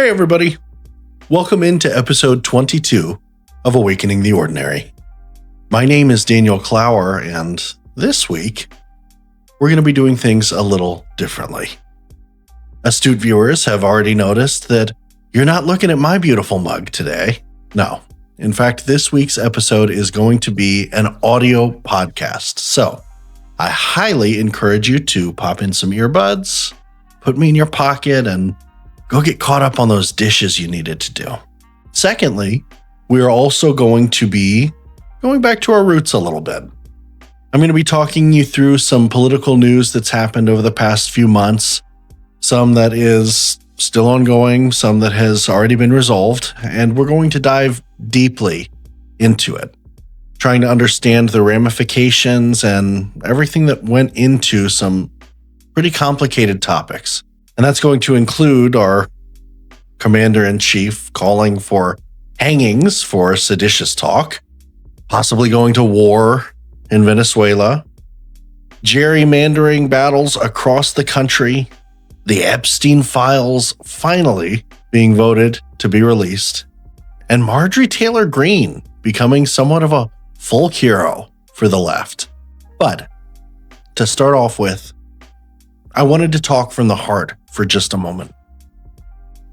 Hey everybody, welcome into episode 22 of Awakening the Ordinary. My name is Daniel Clower, and this week we're going to be doing things a little differently. Astute viewers have already noticed that you're not looking at my beautiful mug today. No, in fact, this week's episode is going to be an audio podcast. So I highly encourage you to pop in some earbuds, put me in your pocket, and go get caught up on those dishes you needed to do. Secondly, we are also going to be going back to our roots a little bit. I'm going to be talking you through some political news that's happened over the past few months, some that is still ongoing, some that has already been resolved, and we're going to dive deeply into it, trying to understand the ramifications and everything that went into some pretty complicated topics. And that's going to include our commander-in-chief calling for hangings for seditious talk, possibly going to war in Venezuela, gerrymandering battles across the country, the Epstein files finally being voted to be released, and Marjorie Taylor Greene becoming somewhat of a folk hero for the left. But to start off with, I wanted to talk from the heart for just a moment.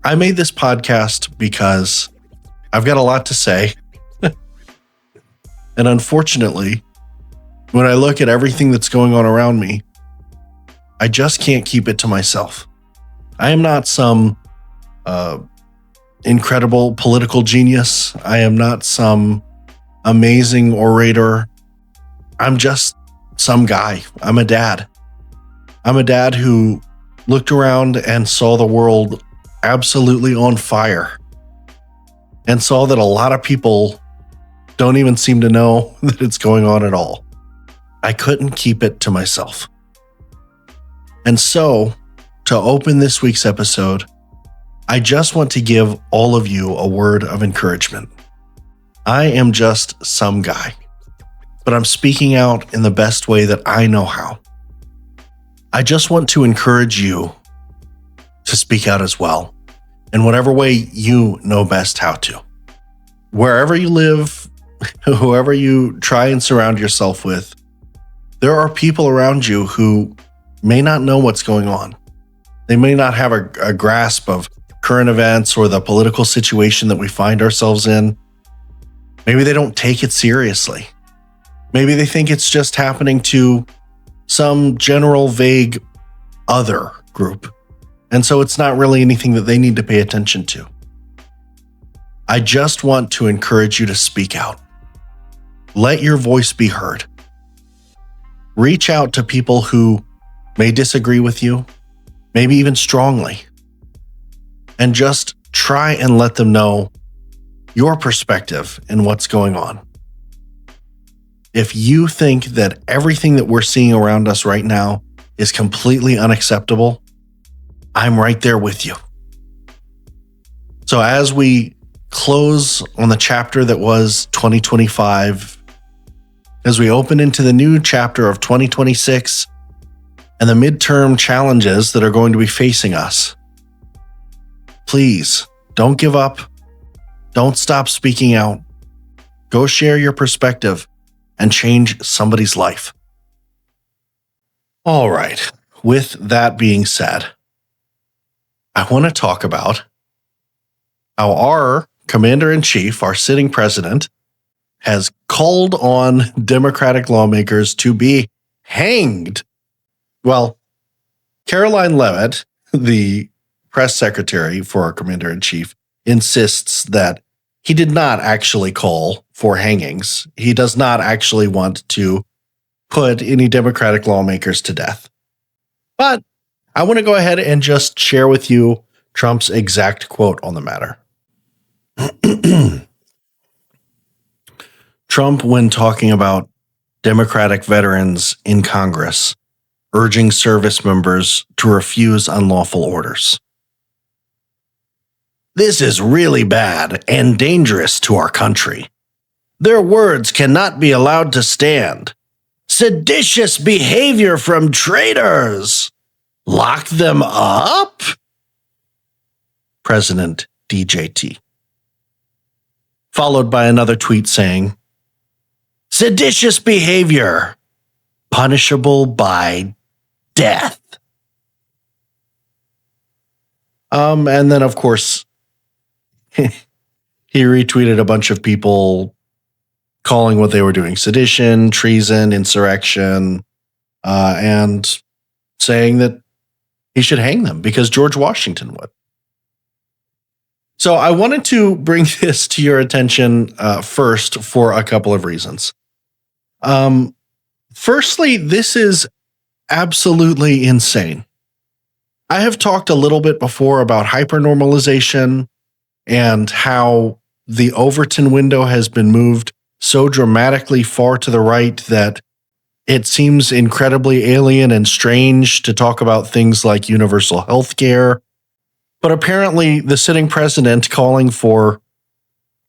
I made this podcast because I've got a lot to say. And unfortunately, when I look at everything that's going on around me, I just can't keep it to myself. I am not some incredible political genius. I am not some amazing orator. I'm just some guy. I'm a dad. I'm a dad who looked around and saw the world absolutely on fire and saw that a lot of people don't even seem to know that it's going on at all. I couldn't keep it to myself. And so, to open this week's episode, I just want to give all of you a word of encouragement. I am just some guy, but I'm speaking out in the best way that I know how. I just want to encourage you to speak out as well, in whatever way you know best how to. Wherever you live, whoever you try and surround yourself with, there are people around you who may not know what's going on. They may not have a grasp of current events or the political situation that we find ourselves in. Maybe they don't take it seriously. Maybe they think it's just happening to some general vague other group. And so it's not really anything that they need to pay attention to. I just want to encourage you to speak out. Let your voice be heard. Reach out to people who may disagree with you, maybe even strongly, and just try and let them know your perspective and what's going on. If you think that everything that we're seeing around us right now is completely unacceptable, I'm right there with you. So as we close on the chapter that was 2025, as we open into the new chapter of 2026 and the midterm challenges that are going to be facing us, please don't give up. Don't stop speaking out. Go share your perspective and change somebody's life. All right, with that being said, I want to talk about how our commander-in-chief, our sitting president, has called on Democratic lawmakers to be hanged. Well, Caroline Leavitt, the press secretary for our commander-in-chief, insists that he did not actually call for hangings. He does not actually want to put any Democratic lawmakers to death. But I want to go ahead and just share with you Trump's exact quote on the matter. Trump, when talking about Democratic veterans in Congress, urging service members to refuse unlawful orders. This is really bad and dangerous to our country. Their words cannot be allowed to stand. Seditious behavior from traitors. Lock them up? President DJT. Followed by another tweet saying, seditious behavior, punishable by death. And then, of course, he retweeted a bunch of people calling what they were doing sedition, treason, insurrection, and saying that he should hang them because George Washington would. So I wanted to bring this to your attention first for a couple of reasons. Firstly, this is absolutely insane. I have talked a little bit before about hypernormalization and how the Overton window has been moved so dramatically far to the right that it seems incredibly alien and strange to talk about things like universal health care. But apparently the sitting president calling for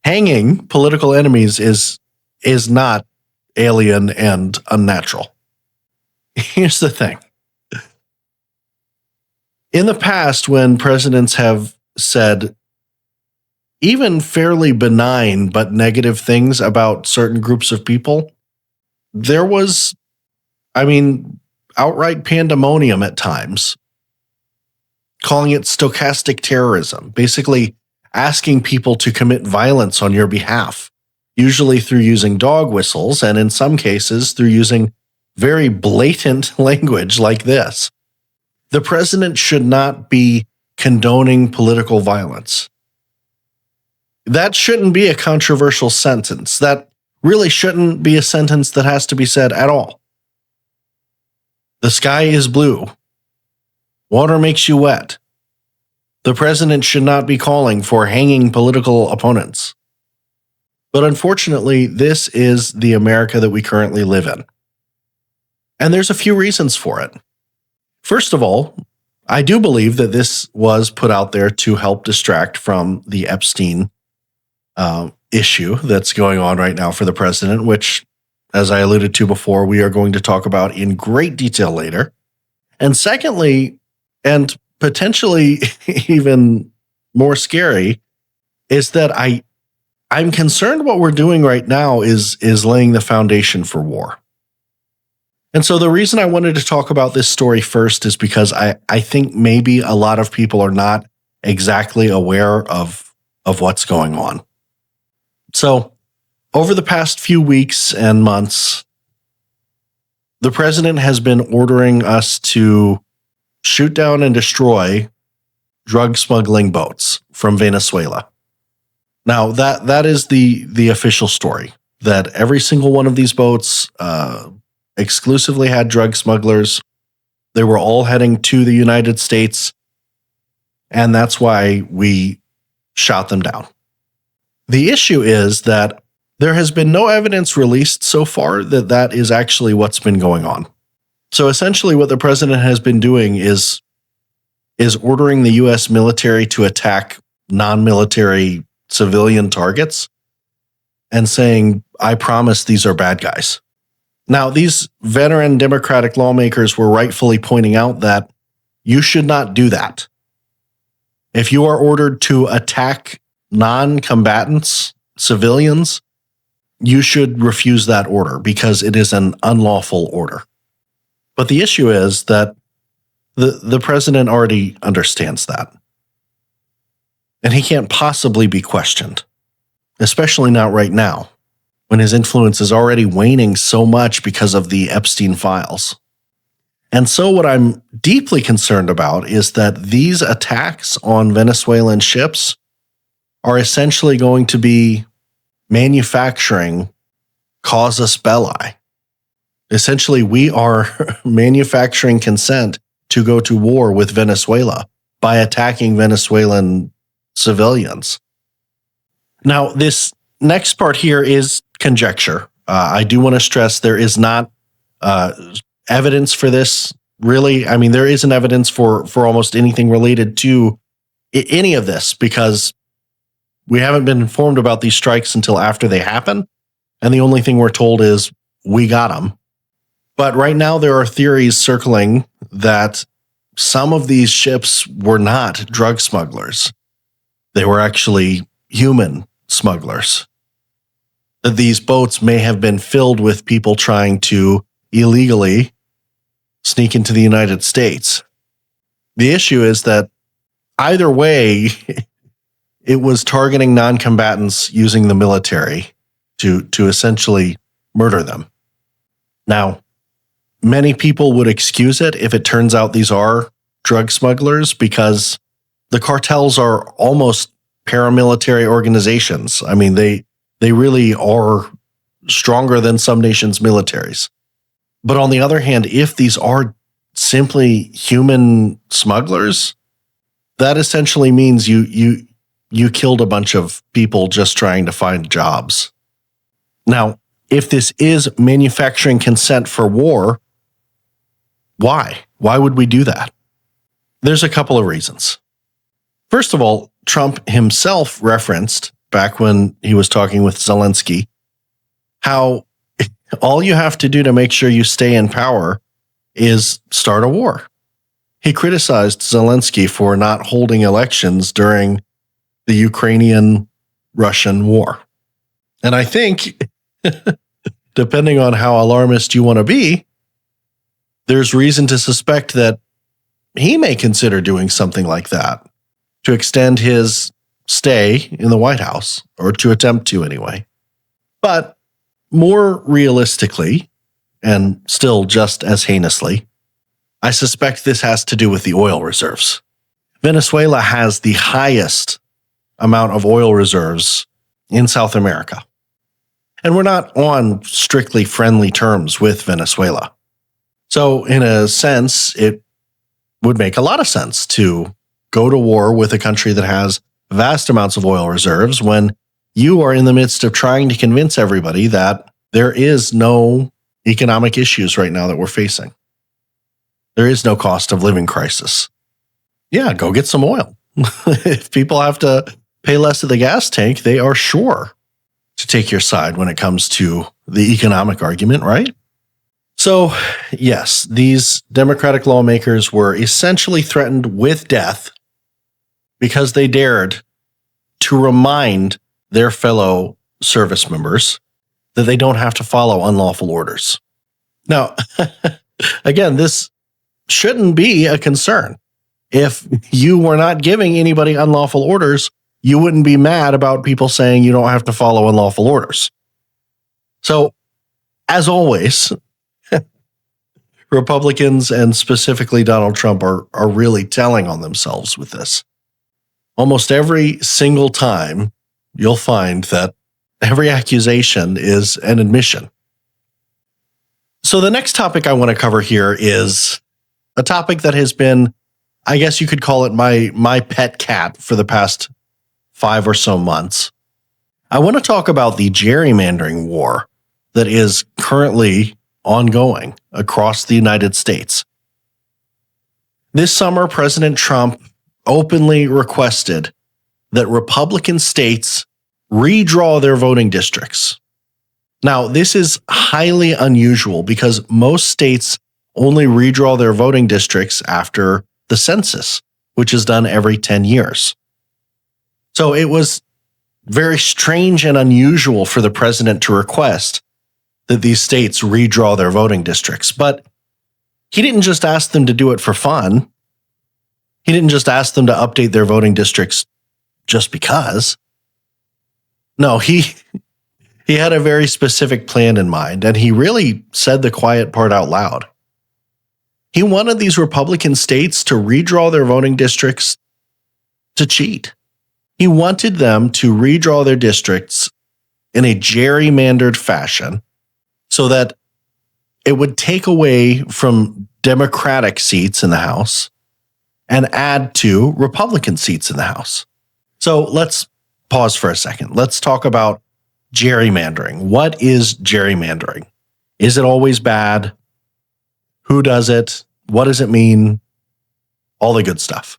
hanging political enemies is not alien and unnatural. Here's the thing. In the past, when presidents have said even fairly benign but negative things about certain groups of people, there was, outright pandemonium at times, calling it stochastic terrorism, basically asking people to commit violence on your behalf, usually through using dog whistles, and in some cases through using very blatant language like this. The president should not be condoning political violence. That shouldn't be a controversial sentence. That really shouldn't be a sentence that has to be said at all. The sky is blue. Water makes you wet. The president should not be calling for hanging political opponents. But unfortunately, this is the America that we currently live in. And there's a few reasons for it. First of all, I do believe that this was put out there to help distract from the Epstein issue that's going on right now for the president, which, as I alluded to before, we are going to talk about in great detail later. And secondly, and potentially even more scary, is that I'm concerned what we're doing right now is laying the foundation for war. And so the reason I wanted to talk about this story first is because I think maybe a lot of people are not exactly aware of what's going on. So over the past few weeks and months, the president has been ordering us to shoot down and destroy drug smuggling boats from Venezuela. Now, that is the official story, that every single one of these boats exclusively had drug smugglers. They were all heading to the United States, and that's why we shot them down. The issue is that there has been no evidence released so far that that is actually what's been going on. So essentially what the president has been doing is ordering the U.S. military to attack non-military civilian targets and saying, I promise these are bad guys. Now, these veteran Democratic lawmakers were rightfully pointing out that you should not do that. If you are ordered to attack non-combatants, civilians, you should refuse that order because it is an unlawful order. But the issue is that the president already understands that. And he can't possibly be questioned, especially not right now, when his influence is already waning so much because of the Epstein files. And so what I'm deeply concerned about is that these attacks on Venezuelan ships are essentially going to be manufacturing casus belli. Essentially, we are manufacturing consent to go to war with Venezuela by attacking Venezuelan civilians. Now, this next part here is conjecture. I do want to stress there is not evidence for this, really. I mean, there isn't evidence for almost anything related to any of this because we haven't been informed about these strikes until after they happen. And the only thing we're told is we got them. But right now there are theories circling that some of these ships were not drug smugglers. they were actually human smugglers. That these boats may have been filled with people trying to illegally sneak into the United States. The issue is that either way, it was targeting non-combatants using the military to essentially murder them. Now, many people would excuse it if it turns out these are drug smugglers because the cartels are almost paramilitary organizations. I mean, they really are stronger than some nations' militaries. But on the other hand, if these are simply human smugglers, that essentially means you killed a bunch of people just trying to find jobs. Now, if this is manufacturing consent for war, why? Why would we do that? There's a couple of reasons. First of all, Trump himself referenced, back when he was talking with Zelensky, how all you have to do to make sure you stay in power is start a war. He criticized Zelensky for not holding elections during the Ukrainian-Russian war. And I think, depending on how alarmist you want to be, there's reason to suspect that he may consider doing something like that to extend his stay in the White House, or to attempt to anyway. But more realistically, and still just as heinously, I suspect this has to do with the oil reserves. Venezuela has the highest amount of oil reserves in South America. And we're not on strictly friendly terms with Venezuela. So in a sense, it would make a lot of sense to go to war with a country that has vast amounts of oil reserves when you are in the midst of trying to convince everybody that there is no economic issues right now that we're facing. There is no cost of living crisis. Yeah, go get some oil. If people have to pay less at the gas tank, they are sure to take your side when it comes to the economic argument, right? So, yes, these Democratic lawmakers were essentially threatened with death because they dared to remind their fellow service members that they don't have to follow unlawful orders. Now, again, this shouldn't be a concern. If you were not giving anybody unlawful orders, you wouldn't be mad about people saying you don't have to follow unlawful orders. So, as always, Republicans and specifically Donald Trump are really telling on themselves with this. Almost every single time, you'll find that every accusation is an admission. So the next topic I want to cover here is a topic that has been, I guess you could call it my pet cat for the past 5 or so months. I want to talk about the gerrymandering war that is currently ongoing across the United States. This summer, President Trump openly requested that Republican states redraw their voting districts. Now, this is highly unusual because most states only redraw their voting districts after the census, which is done every 10 years. So it was very strange and unusual for the president to request that these states redraw their voting districts. But he didn't just ask them to do it for fun. He didn't just ask them to update their voting districts just because. No, he had a very specific plan in mind, and he really said the quiet part out loud. He wanted these Republican states to redraw their voting districts to cheat. He wanted them to redraw their districts in a gerrymandered fashion so that it would take away from Democratic seats in the House and add to Republican seats in the House. So let's pause for a second. Let's talk about gerrymandering. What is gerrymandering? Is it always bad? Who does it? What does it mean? All the good stuff.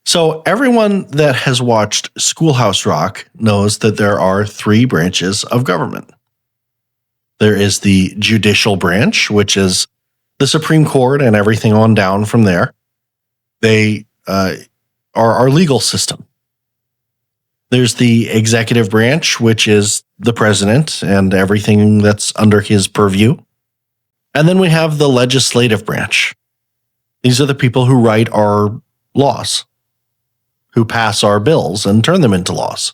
So everyone that has watched Schoolhouse Rock knows that there are 3 branches of government. There is the judicial branch, which is the Supreme Court and everything on down from there. They are our legal system. There's the executive branch, which is the president and everything that's under his purview. And then we have the legislative branch. These are the people who write our laws, who pass our bills and turn them into laws.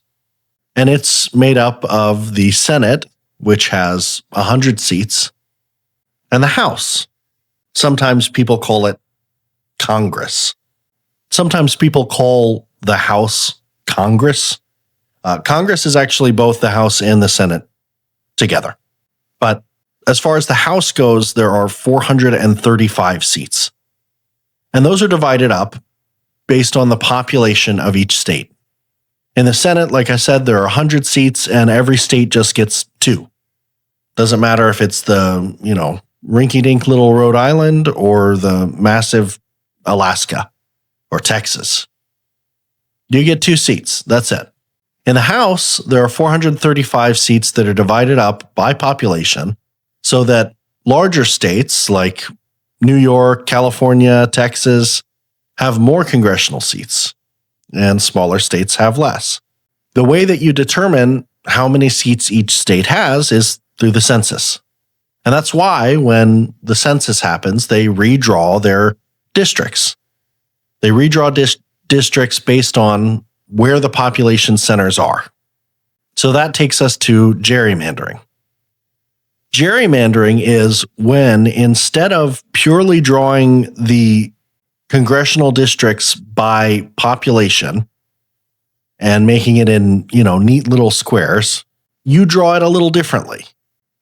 And it's made up of the Senate, which has 100 seats, and the House. Sometimes people call it Congress. Sometimes people call the House Congress. Congress is actually both the House and the Senate together. But as far as the House goes, there are 435 seats. And those are divided up based on the population of each state. In the Senate, like I said, there are 100 seats and every state just gets 2. Doesn't matter if it's the, rinky-dink little Rhode Island or the massive Alaska or Texas. You get 2 seats. That's it. In the House, there are 435 seats that are divided up by population so that larger states like New York, California, Texas have more congressional seats, and smaller states have less. The way that you determine how many seats each state has is through the census. And that's why when the census happens, they redraw their districts. They redraw districts based on where the population centers are. So that takes us to gerrymandering. Gerrymandering is when, instead of purely drawing the congressional districts by population and making it in, neat little squares, you draw it a little differently.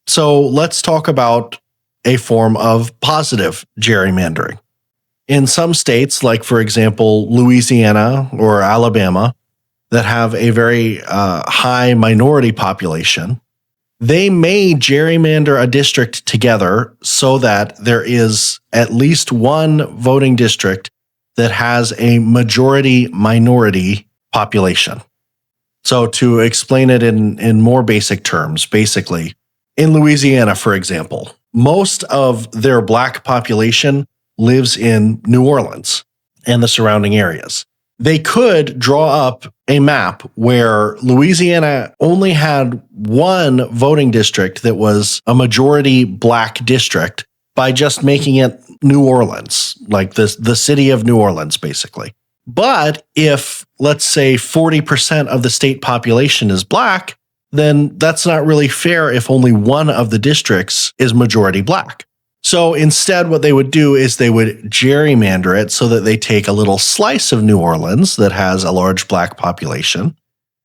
So let's talk about a form of positive gerrymandering. In some states, like for example, Louisiana or Alabama, that have a very high minority population, they may gerrymander a district together so that there is at least one voting district that has a majority-minority population. So to explain it in more basic terms, basically, in Louisiana, for example, most of their Black population lives in New Orleans and the surrounding areas. They could draw up a map where Louisiana only had one voting district that was a majority Black district by just making it New Orleans, like the city of New Orleans, basically. But if, let's say, 40% of the state population is Black, then that's not really fair if only one of the districts is majority Black. So instead, what they would do is they would gerrymander it so that they take a little slice of New Orleans that has a large Black population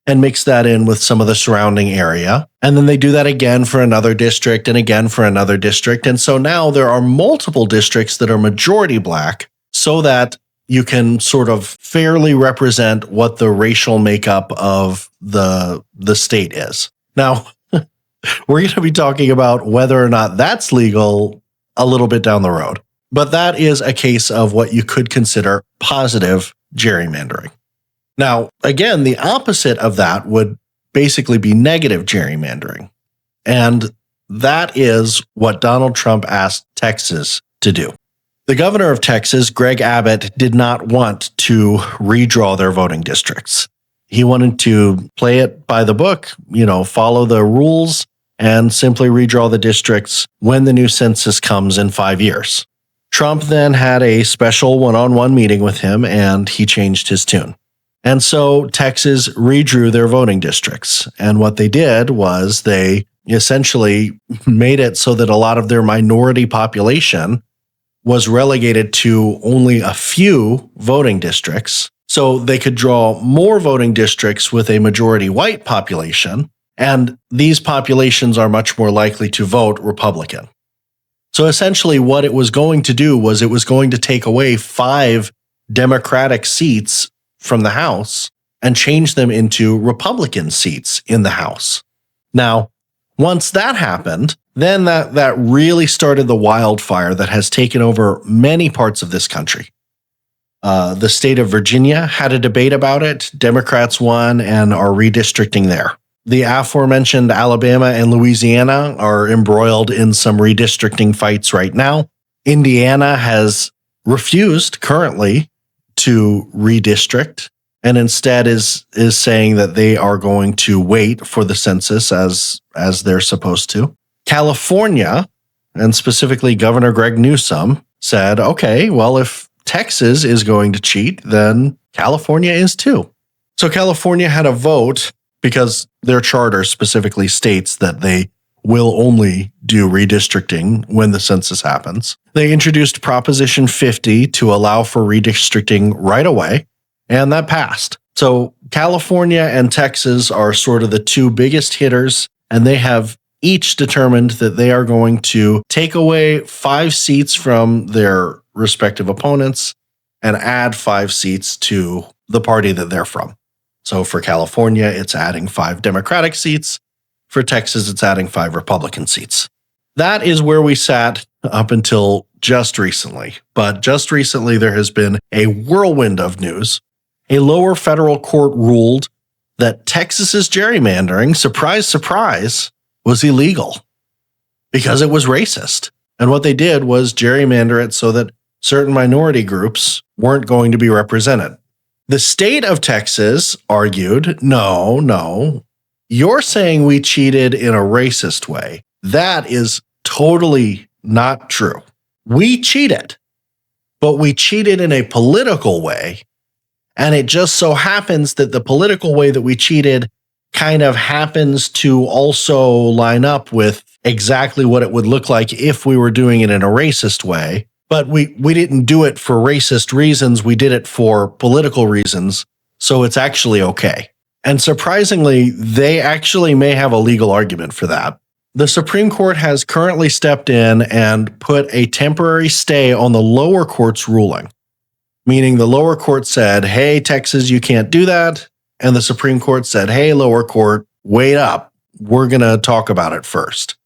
and mix that in with some of the surrounding area. And then they do that again for another district and again for another district. And so now there are multiple districts that are majority Black so that you can sort of fairly represent what the racial makeup of the state is. Now, we're going to be talking about whether or not that's legal a little bit down the road. But that is a case of what you could consider positive gerrymandering. Now, again, the opposite of that would basically be negative gerrymandering. And that is what Donald Trump asked Texas to do. The governor of Texas, Greg Abbott, did not want to redraw their voting districts. He wanted to play it by the book, follow the rules, and simply redraw the districts when the new census comes in 5 years. Trump then had a special one-on-one meeting with him, and he changed his tune. And so Texas redrew their voting districts. And what they did was they essentially made it so that a lot of their minority population was relegated to only a few voting districts. So they could draw more voting districts with a majority white population. And these populations are much more likely to vote Republican. So essentially what it was going to do was it was going to take away 5 Democratic seats from the House and change them into Republican seats in the House. Now, once that happened, then that really started the wildfire that has taken over many parts of this country. The state of Virginia had a debate about it. Democrats won and are redistricting there. The aforementioned Alabama and Louisiana are embroiled in some redistricting fights right now. Indiana has refused currently to redistrict, and instead is saying that they are going to wait for the census as they're supposed to. California, and specifically Governor Greg Newsom, said, okay, well, if Texas is going to cheat, then California is too. So California had a vote because their charter specifically states that they will only do redistricting when the census happens. They introduced Proposition 50 to allow for redistricting right away, and that passed. So California and Texas are sort of the two biggest hitters, and they have each determined that they are going to take away 5 seats from their respective opponents and add 5 seats to the party that they're from. So for California, it's adding 5 Democratic seats. For Texas, it's adding 5 Republican seats. That is where we sat up until just recently. But just recently, there has been a whirlwind of news. A lower federal court ruled that Texas's gerrymandering, surprise, surprise, was illegal because it was racist. And what they did was gerrymander it so that certain minority groups weren't going to be represented. The state of Texas argued, no, you're saying we cheated in a racist way. That is totally not true. We cheated, but we cheated in a political way. And it just so happens that the political way that we cheated kind of happens to also line up with exactly what it would look like if we were doing it in a racist way. But we didn't do it for racist reasons. We did it for political reasons. So it's actually okay. And surprisingly, they actually may have a legal argument for that. The Supreme Court has currently stepped in and put a temporary stay on the lower court's ruling, meaning the lower court said, hey, Texas, you can't do that. And the Supreme Court said, hey, lower court, wait up. We're going to talk about it first.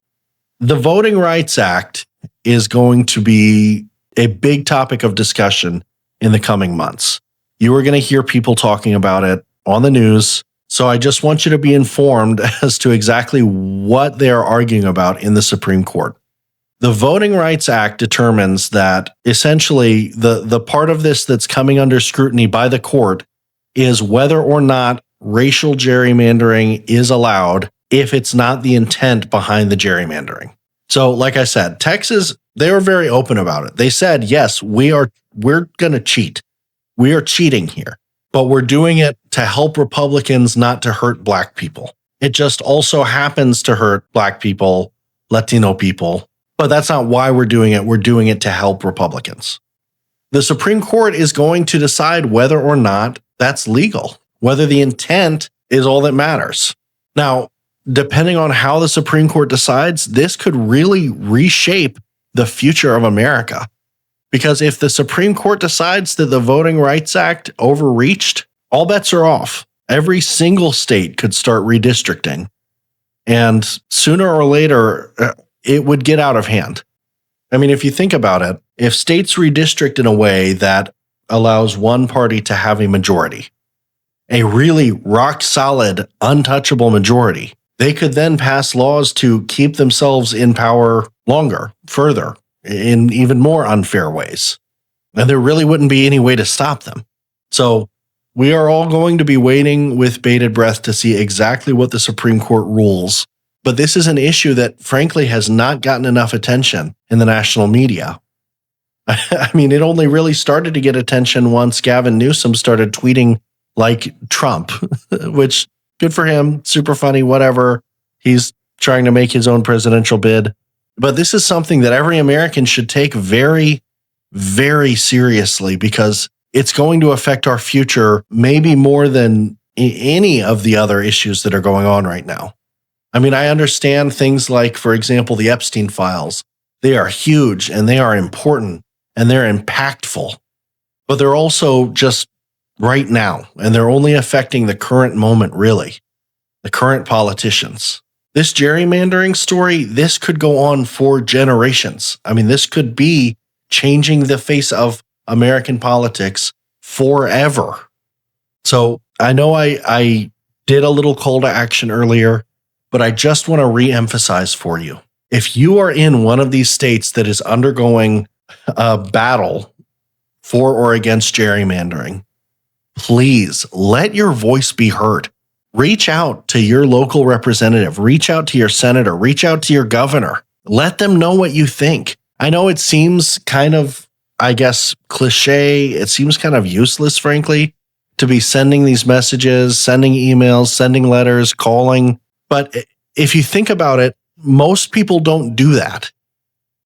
The Voting Rights Act is going to be a big topic of discussion in the coming months. You are going to hear people talking about it on the news. So I just want you to be informed as to exactly what they are arguing about in the Supreme Court. The Voting Rights Act determines that essentially the part of this that's coming under scrutiny by the court is whether or not racial gerrymandering is allowed if it's not the intent behind the gerrymandering. So like I said, Texas, they were very open about it. They said, yes, we're going to cheat. We are cheating here, but we're doing it to help Republicans, not to hurt Black people. It just also happens to hurt Black people, Latino people, but that's not why we're doing it. We're doing it to help Republicans. The Supreme Court is going to decide whether or not that's legal, whether the intent is all that matters. Now, depending on how the Supreme Court decides, this could really reshape the future of America. Because if the Supreme Court decides that the Voting Rights Act overreached, all bets are off. Every single state could start redistricting. And sooner or later, it would get out of hand. I mean, if you think about it, if states redistrict in a way that allows one party to have a majority, a really rock-solid, untouchable majority, they could then pass laws to keep themselves in power longer, further, in even more unfair ways. And there really wouldn't be any way to stop them. So we are all going to be waiting with bated breath to see exactly what the Supreme Court rules. But this is an issue that, frankly, has not gotten enough attention in the national media. I mean, it only really started to get attention once Gavin Newsom started tweeting like Trump, which, good for him, super funny, whatever. He's trying to make his own presidential bid. But this is something that every American should take very, very seriously because it's going to affect our future maybe more than any of the other issues that are going on right now. I mean, I understand things like, for example, the Epstein files. They are huge and they are important and they're impactful, but they're also just right now, and they're only affecting the current moment, really, the current politicians. This gerrymandering story, this could go on for generations. I mean, this could be changing the face of American politics forever. So I know I did a little call to action earlier, but I just want to reemphasize for you. If you are in one of these states that is undergoing a battle for or against gerrymandering, please let your voice be heard. Reach out to your local representative, reach out to your senator, reach out to your governor. Let them know what you think. I know it seems kind of, I guess, cliche. It seems kind of useless, frankly, to be sending these messages, sending emails, sending letters, calling. But if you think about it, most people don't do that.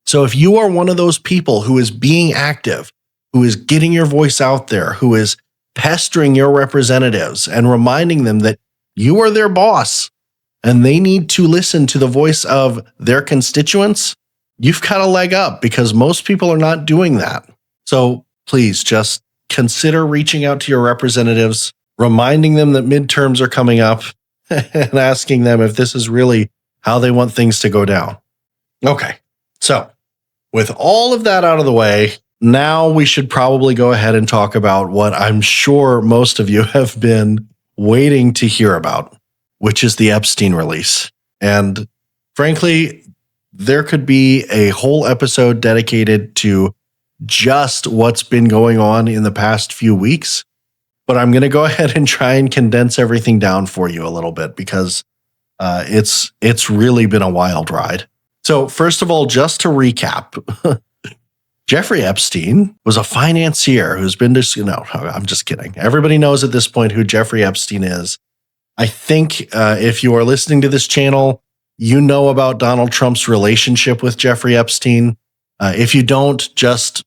So if you are one of those people who is being active, who is getting your voice out there, who is pestering your representatives and reminding them that you are their boss and they need to listen to the voice of their constituents, you've got a leg up because most people are not doing that. So please just consider reaching out to your representatives, reminding them that midterms are coming up and asking them if this is really how they want things to go down. Okay, so with all of that out of the way, now we should probably go ahead and talk about what I'm sure most of you have been waiting to hear about, which is the Epstein release. And frankly, there could be a whole episode dedicated to just what's been going on in the past few weeks. But I'm going to go ahead and try and condense everything down for you a little bit because it's really been a wild ride. So first of all, just to recap, Jeffrey Epstein was a financier who's been to, no, I'm just kidding. Everybody knows at this point who Jeffrey Epstein is. I think if you are listening to this channel, you know about Donald Trump's relationship with Jeffrey Epstein. If you don't, just,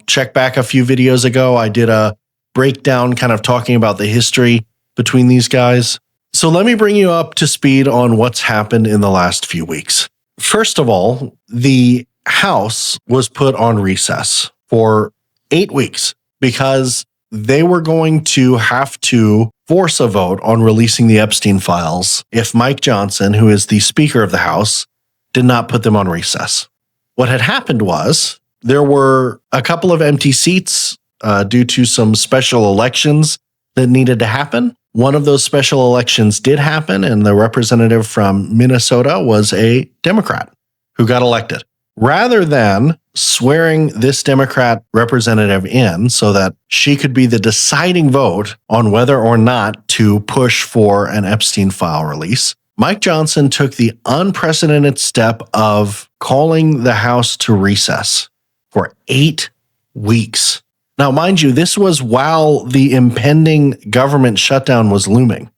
check back a few videos ago. I did a breakdown kind of talking about the history between these guys. So let me bring you up to speed on what's happened in the last few weeks. First of all, the House was put on recess for 8 weeks because they were going to have to force a vote on releasing the Epstein files if Mike Johnson, who is the Speaker of the House, did not put them on recess. What had happened was there were a couple of empty seats due to some special elections that needed to happen. One of those special elections did happen, and the representative from Minnesota was a Democrat who got elected. Rather than swearing this Democrat representative in so that she could be the deciding vote on whether or not to push for an Epstein file release, Mike Johnson took the unprecedented step of calling the House to recess for 8 weeks. Now, mind you, this was while the impending government shutdown was looming.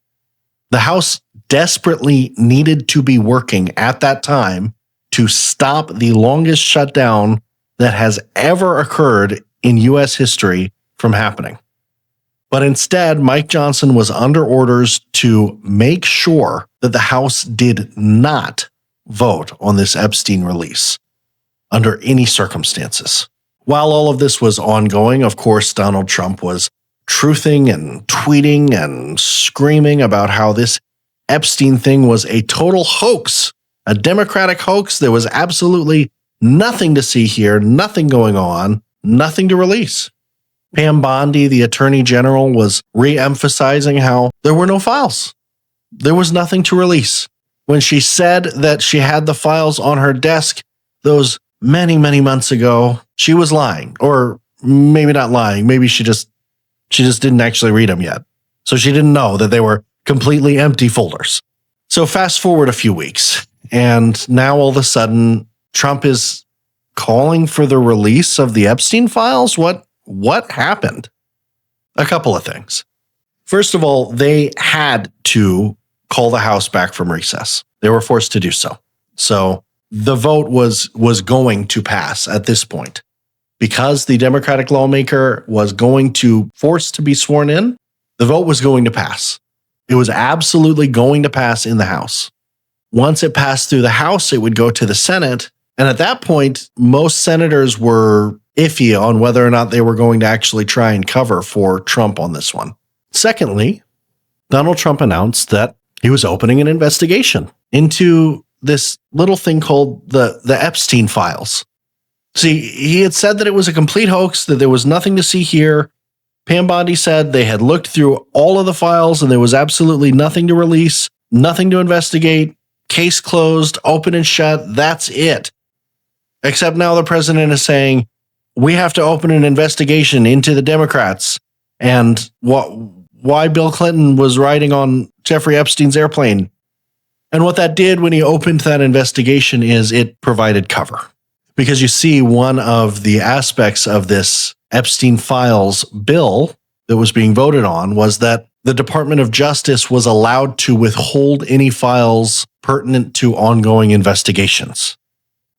The House desperately needed to be working at that time to stop the longest shutdown that has ever occurred in U.S. history from happening. But instead, Mike Johnson was under orders to make sure that the House did not vote on this Epstein release under any circumstances. While all of this was ongoing, of course, Donald Trump was truthing and tweeting and screaming about how this Epstein thing was a total hoax, a Democratic hoax. There was absolutely nothing to see here, nothing going on, nothing to release. Pam Bondi, the Attorney General, was re-emphasizing how there were no files. There was nothing to release. When she said that she had the files on her desk those many, many months ago, she was lying. Or maybe not lying. Maybe she just didn't actually read them yet. So she didn't know that they were completely empty folders. So fast forward a few weeks, and now all of a sudden, Trump is calling for the release of the Epstein files? What happened? A couple of things. First of all, they had to call the House back from recess. They were forced to do so. So the vote was going to pass at this point. Because the Democratic lawmaker was going to force to be sworn in, the vote was going to pass. It was absolutely going to pass in the House. Once it passed through the House, it would go to the Senate. And at that point, most senators were iffy on whether or not they were going to actually try and cover for Trump on this one. Secondly, Donald Trump announced that he was opening an investigation into this little thing called the Epstein files. See, he had said that it was a complete hoax, that there was nothing to see here. Pam Bondi said they had looked through all of the files and there was absolutely nothing to release, nothing to investigate, case closed, open and shut, that's it. Except now the president is saying, we have to open an investigation into the Democrats and why Bill Clinton was riding on Jeffrey Epstein's airplane. And what that did when he opened that investigation is it provided cover. Because you see, one of the aspects of this Epstein files bill that was being voted on was that the Department of Justice was allowed to withhold any files pertinent to ongoing investigations.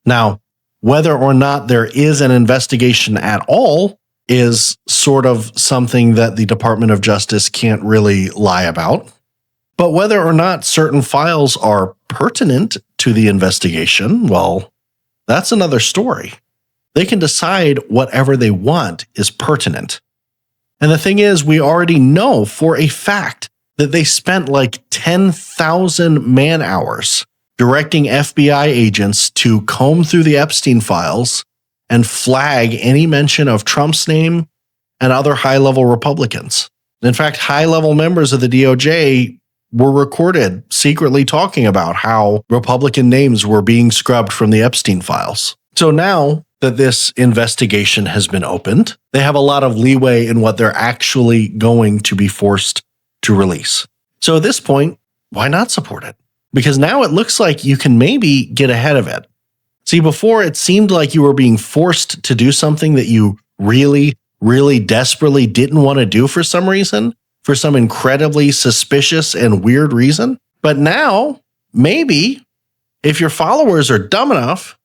Now, whether or not there is an investigation at all is sort of something that the Department of Justice can't really lie about. But whether or not certain files are pertinent to the investigation, well, that's another story. They can decide whatever they want is pertinent. And the thing is, we already know for a fact that they spent like 10,000 man hours directing FBI agents to comb through the Epstein files and flag any mention of Trump's name and other high-level Republicans. In fact, high-level members of the DOJ were recorded secretly talking about how Republican names were being scrubbed from the Epstein files. So now that this investigation has been opened, they have a lot of leeway in what they're actually going to be forced to release. So at this point, why not support it? Because now it looks like you can maybe get ahead of it. See, before it seemed like you were being forced to do something that you really, really desperately didn't want to do for some reason, for some incredibly suspicious and weird reason. But now, maybe, if your followers are dumb enough,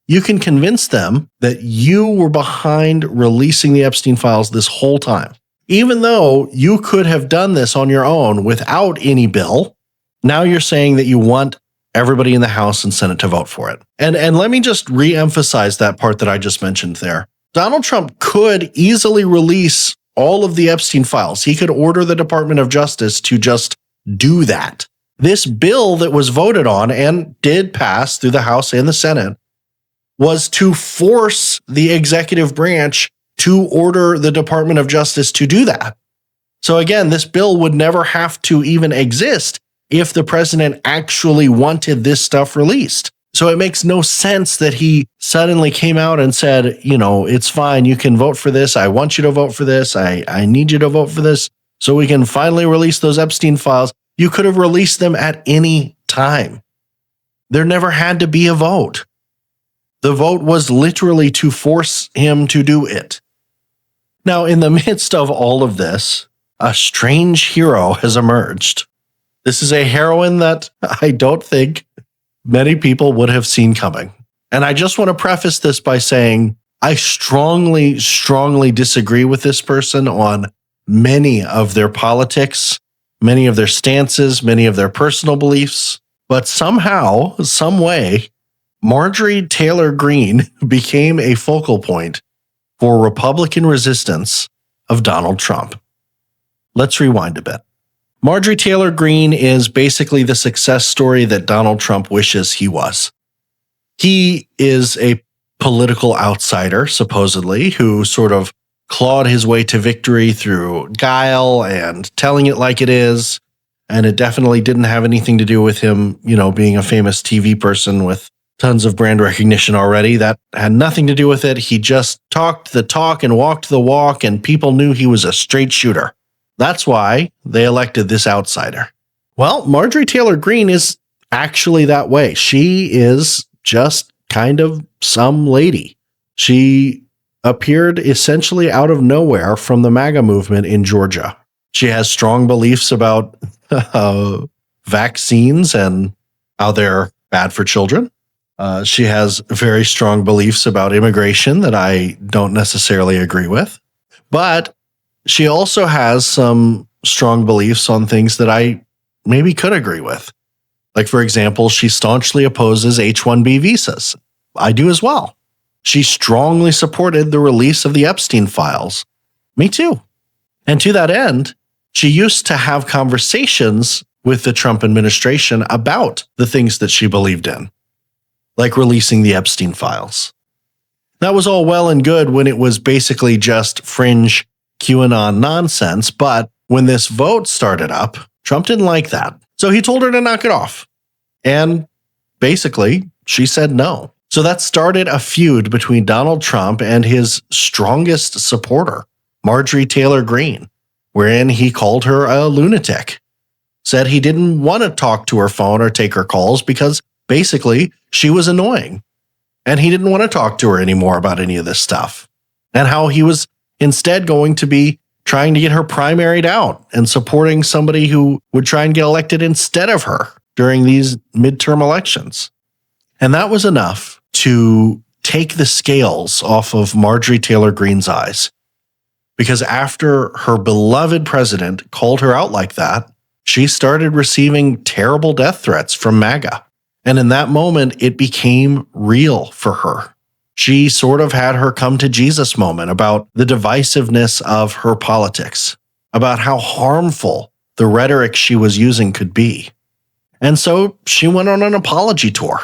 you can convince them that you were behind releasing the Epstein files this whole time. Even though you could have done this on your own without any bill, now you're saying that you want everybody in the House and Senate to vote for it. And let me just re-emphasize that part that I just mentioned there. Donald Trump could easily release all of the Epstein files. He could order the Department of Justice to just do that. This bill that was voted on and did pass through the House and the Senate was to force the executive branch to order the Department of Justice to do that. So again, this bill would never have to even exist if the president actually wanted this stuff released. So it makes no sense that he suddenly came out and said, you know, it's fine, you can vote for this. I want you to vote for this. I need you to vote for this so we can finally release those Epstein files. You could have released them at any time. There never had to be a vote. The vote was literally to force him to do it. Now, in the midst of all of this, a strange hero has emerged. This is a heroine that I don't think many people would have seen coming. And I just want to preface this by saying I strongly, strongly disagree with this person on many of their politics, many of their stances, many of their personal beliefs. But somehow, some way, Marjorie Taylor Greene became a focal point for Republican resistance of Donald Trump. Let's rewind a bit. Marjorie Taylor Greene is basically the success story that Donald Trump wishes he was. He is a political outsider, supposedly, who sort of clawed his way to victory through guile and telling it like it is. And it definitely didn't have anything to do with him, you know, being a famous TV person with tons of brand recognition already. That had nothing to do with it. He just talked the talk and walked the walk, and people knew he was a straight shooter. That's why they elected this outsider. Well, Marjorie Taylor Greene is actually that way. She is just kind of some lady. She appeared essentially out of nowhere from the MAGA movement in Georgia. She has strong beliefs about vaccines and how they're bad for children. She has very strong beliefs about immigration that I don't necessarily agree with. But she also has some strong beliefs on things that I maybe could agree with. Like, for example, she staunchly opposes H-1B visas. I do as well. She strongly supported the release of the Epstein files. Me too. And to that end, she used to have conversations with the Trump administration about the things that she believed in, like releasing the Epstein files. That was all well and good when it was basically just fringe QAnon nonsense, but when this vote started up, Trump didn't like that. So he told her to knock it off. And basically, she said no. So that started a feud between Donald Trump and his strongest supporter, Marjorie Taylor Greene. wherein he called her a lunatic, said he didn't want to talk to her phone or take her calls because basically she was annoying. And he didn't want to talk to her anymore about any of this stuff. And how he was instead going to be trying to get her primaried out and supporting somebody who would try and get elected instead of her during these midterm elections. And that was enough to take the scales off of Marjorie Taylor Greene's eyes. Because after her beloved president called her out like that, she started receiving terrible death threats from MAGA. And in that moment, it became real for her. She sort of had her come to Jesus moment about the divisiveness of her politics, about how harmful the rhetoric she was using could be. And so she went on an apology tour.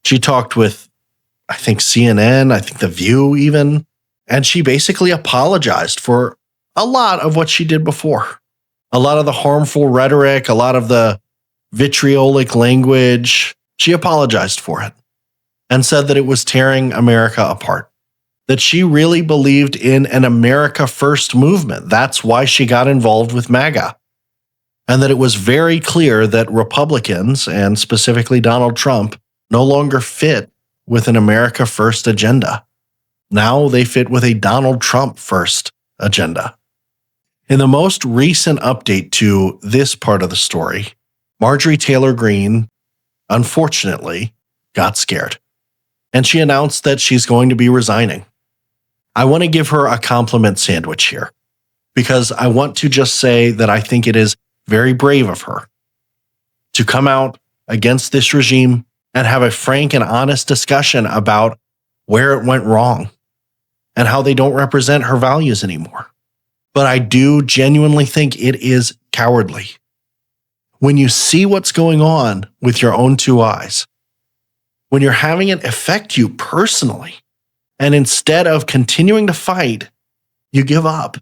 She talked with, I think, CNN, I think The View even, and she basically apologized for a lot of what she did before. A lot of the harmful rhetoric, a lot of the vitriolic language. She apologized for it and said that it was tearing America apart, that she really believed in an America First movement. That's why she got involved with MAGA. And that it was very clear that Republicans, and specifically Donald Trump, no longer fit with an America First agenda. Now they fit with a Donald Trump First agenda. In the most recent update to this part of the story, Marjorie Taylor Greene, unfortunately, got scared. And she announced that she's going to be resigning. I want to give her a compliment sandwich here, because I want to just say that I think it is very brave of her to come out against this regime and have a frank and honest discussion about where it went wrong and how they don't represent her values anymore. But I do genuinely think it is cowardly. When you see what's going on with your own two eyes, when you're having it affect you personally, and instead of continuing to fight, you give up.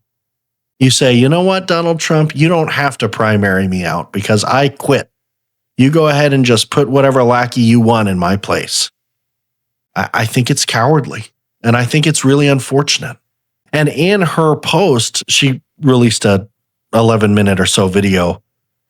You say, you know what, Donald Trump, you don't have to primary me out because I quit. You go ahead and just put whatever lackey you want in my place. I think it's cowardly, and I think it's really unfortunate. And in her post, she released a 11-minute or so video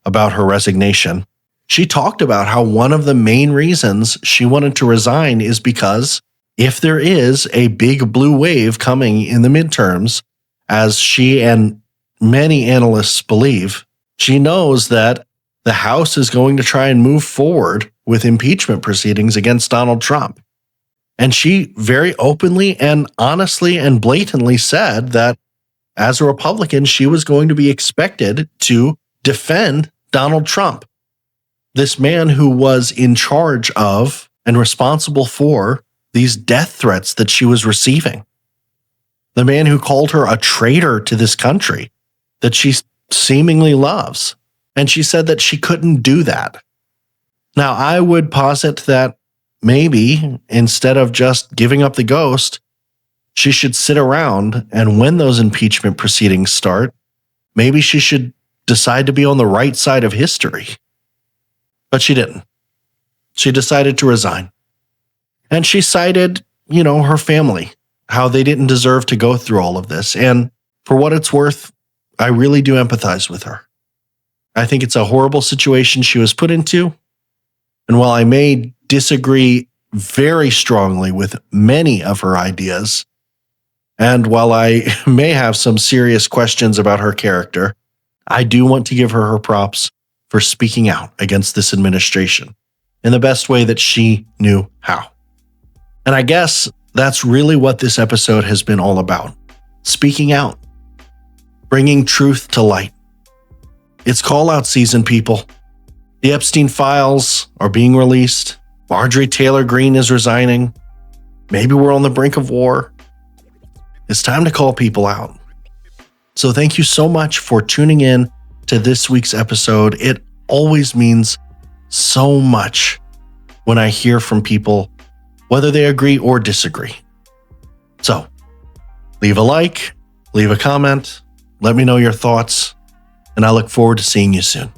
about her resignation. She talked about how one of the main reasons she wanted to resign is because if there is a big blue wave coming in the midterms, as she and many analysts believe, she knows that the House is going to try and move forward with impeachment proceedings against Donald Trump. And she very openly and honestly and blatantly said that as a Republican, she was going to be expected to defend Donald Trump, this man who was in charge of and responsible for these death threats that she was receiving. The man who called her a traitor to this country that she seemingly loves. And she said that she couldn't do that. Now, I would posit that maybe instead of just giving up the ghost, she should sit around, and when those impeachment proceedings start, maybe she should decide to be on the right side of history. But she didn't. She decided to resign. And she cited, her family, how they didn't deserve to go through all of this. And for what it's worth, I really do empathize with her. I think it's a horrible situation she was put into. And while I may disagree very strongly with many of her ideas, and while I may have some serious questions about her character, I do want to give her her props for speaking out against this administration in the best way that she knew how. And I guess that's really what this episode has been all about. Speaking out. Bringing truth to light. It's call-out season, people. The Epstein files are being released. Marjorie Taylor Greene is resigning. Maybe we're on the brink of war. It's time to call people out. So thank you so much for tuning in to this week's episode. It always means so much when I hear from people, whether they agree or disagree. So leave a like, leave a comment, let me know your thoughts, and I look forward to seeing you soon.